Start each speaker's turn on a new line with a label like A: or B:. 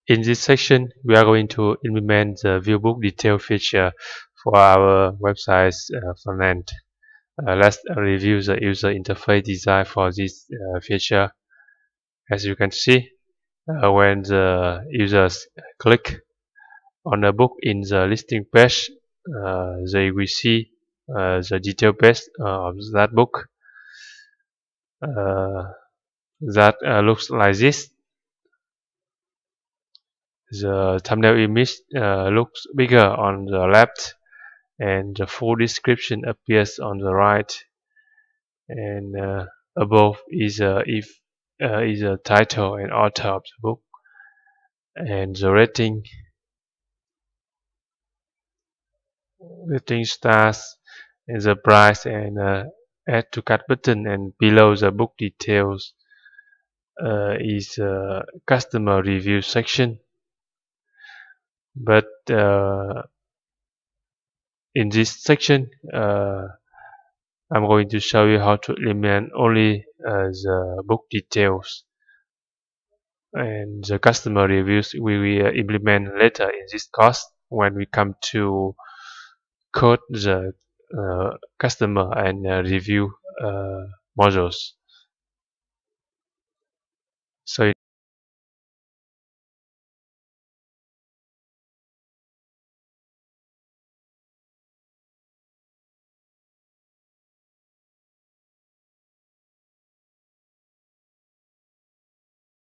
A: In this section, we are going to implement the viewbook detail feature for our website's front end. Let's review the user interface design for this feature. As you can see, when the users click on a book in the listing page, they will see the detail page of that book that looks like this. The thumbnail image looks bigger on the left, and the full description appears on the right, and above is a title and author of the book, and the rating stars, and the price, and add to cart button, and below the book details is a customer review section. But in this section, I'm going to show you how to implement only the book details, and the customer reviews we will implement later in this course when we come to code the customer and review modules. So